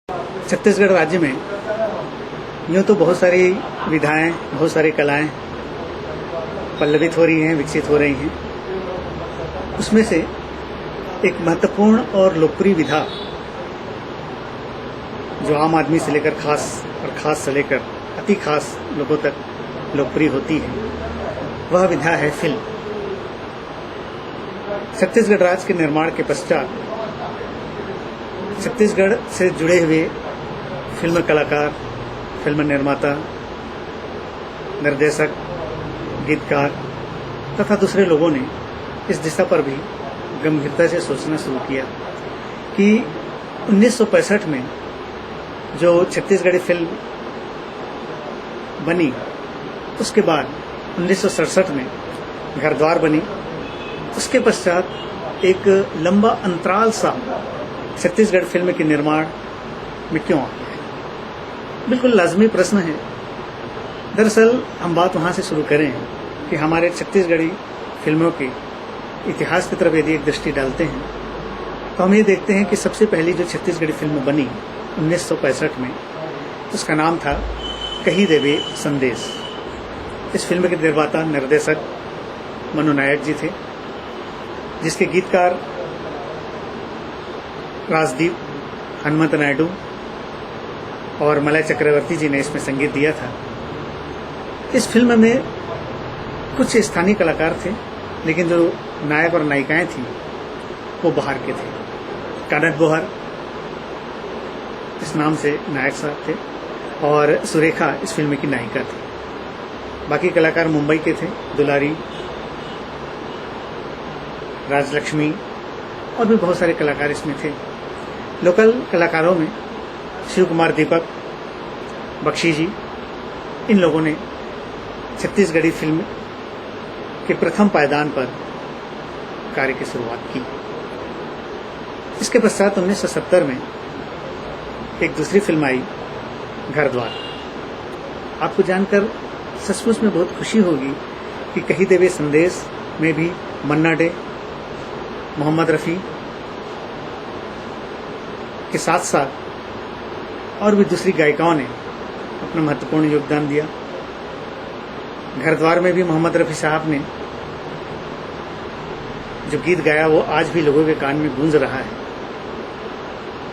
छत्तीसगढ़ राज्य में यूँ तो बहुत सारी विधाएं, बहुत सारी कलाएं पल्लवित हो रही हैं, विकसित हो रही हैं। उसमें से एक महत्वपूर्ण और लोकप्रिय विधा जो आम आदमी से लेकर खास और खास से लेकर अति खास लोगों तक लोकप्रिय होती है, वह विधा है फिल्म। छत्तीसगढ़ राज्य के निर्माण के पश्चात छत्तीसगढ़ से जुड़े हुए फिल्म कलाकार, फिल्म निर्माता, निर्देशक, गीतकार तथा दूसरे लोगों ने इस दिशा पर भी गंभीरता से सोचना शुरू किया कि 1965 में जो छत्तीसगढ़ी फिल्म बनी, उसके बाद 1967 में घर द्वार बनी। उसके पश्चात एक लंबा अंतराल सा छत्तीसगढ़ फिल्म के निर्माण में क्यों आ गया है? बिल्कुल लाजमी प्रश्न है। दरअसल हम बात वहाँ से शुरू करें कि हमारे छत्तीसगढ़ी फिल्मों के इतिहास की तरफ यदि एक दृष्टि डालते हैं तो हम ये देखते हैं कि सबसे पहली जो छत्तीसगढ़ी फिल्म बनी 1965 में, उसका नाम था कही देवे संदेश। इस फिल्म के निर्माता निर्देशक मनु नायक जी थे, जिसके गीतकार राजदीप, हनुमंत नायडू और मलय चक्रवर्ती जी ने इसमें संगीत दिया था। इस फिल्म में कुछ स्थानीय कलाकार थे, लेकिन जो नायक और नायिकाएं थी वो बाहर के थे। कानट बोहर इस नाम से नायक साहब थे और सुरेखा इस फिल्म की नायिका थी। बाकी कलाकार मुंबई के थे, दुलारी, राजलक्ष्मी और भी बहुत सारे कलाकार इसमें थे। लोकल कलाकारों में शिव कुमार दीपक, बख्शी जी, इन लोगों ने छत्तीसगढ़ी फिल्म के प्रथम पायदान पर कार्य की शुरुआत की। इसके पश्चात 1970 में एक दूसरी फिल्म आई, घर द्वार। आपको जानकर सचमुच में बहुत खुशी होगी कि कही देवे संदेश में भी मन्ना डे, मोहम्मद रफ़ी के साथ साथ और भी दूसरी गायिकाओं ने अपना महत्वपूर्ण योगदान दिया। घर द्वार में भी मोहम्मद रफ़ी साहब ने जो गीत गाया वो आज भी लोगों के कान में गूंज रहा है।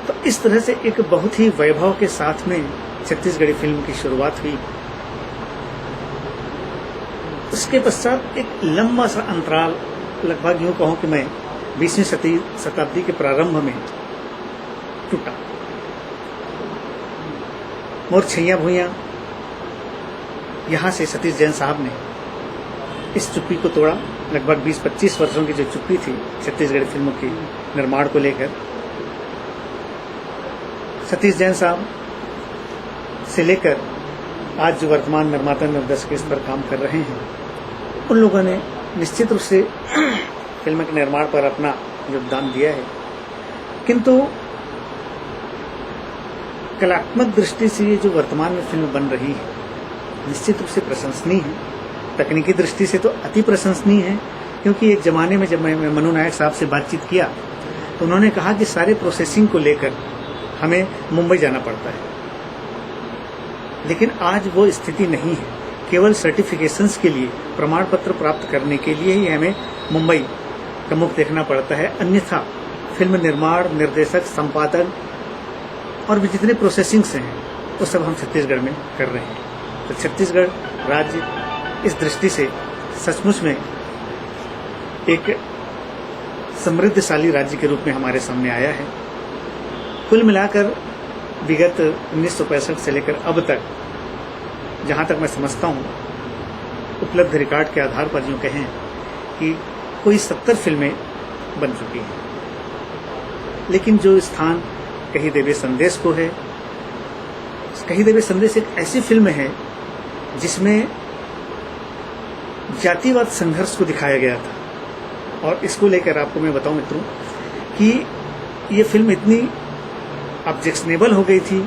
तो इस तरह से एक बहुत ही वैभव के साथ में छत्तीसगढ़ी फिल्म की शुरुआत हुई। उसके पश्चात एक लंबा सा अंतराल, लगभग यूं कहूं कि मैं 20वीं शताब्दी के प्रारंभ में टूटा। मोर छैया भुइयां, यहां से सतीश जैन साहब ने इस चुप्पी को तोड़ा। लगभग 20-25 वर्षों की जो चुप्पी थी छत्तीसगढ़ी फिल्मों के निर्माण को लेकर, सतीश जैन साहब से लेकर आज जो वर्तमान निर्माता निर्देशक इस पर काम कर रहे हैं, उन लोगों ने निश्चित रूप से फिल्म के निर्माण पर अपना योगदान दिया है। किंतु कलात्मक दृष्टि से ये जो वर्तमान में फिल्म बन रही है, निश्चित रूप से प्रशंसनीय है। तकनीकी दृष्टि से तो अति प्रशंसनीय है, क्योंकि एक जमाने में जब मैं मनु नायक साहब से बातचीत किया तो उन्होंने कहा कि सारे प्रोसेसिंग को लेकर हमें मुंबई जाना पड़ता है, लेकिन आज वो स्थिति नहीं है। केवल सर्टिफिकेशंस के लिए, प्रमाण पत्र प्राप्त करने के लिए ही हमें मुंबई का मुख देखना पड़ता है। अन्यथा फिल्म निर्माण, निर्देशक, संपादन और भी जितने प्रोसेसिंग्स हैं वो सब हम छत्तीसगढ़ में कर रहे हैं। तो छत्तीसगढ़ राज्य इस दृष्टि से सचमुच में एक समृद्धशाली राज्य के रूप में हमारे सामने आया है। कुल मिलाकर विगत 1965 से लेकर अब तक, जहां तक मैं समझता हूं, उपलब्ध रिकॉर्ड के आधार पर यूं कहें कि कोई 70 फिल्में बन चुकी हैं। लेकिन जो स्थान कही देवे संदेश को है, कही देवे संदेश एक ऐसी फिल्म है जिसमें जातिवाद संघर्ष को दिखाया गया था। और इसको लेकर आपको मैं बताऊं मित्रों कि ये फिल्म इतनी ऑब्जेक्शनेबल हो गई थी,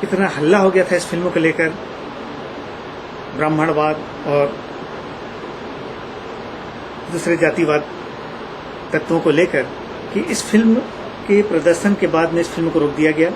इतना हल्ला हो गया था इस फिल्म को लेकर, ब्राह्मणवाद और दूसरे जातिवाद तत्वों को लेकर, कि इस फिल्म के प्रदर्शन के बाद में इस फिल्म को रोक दिया गया।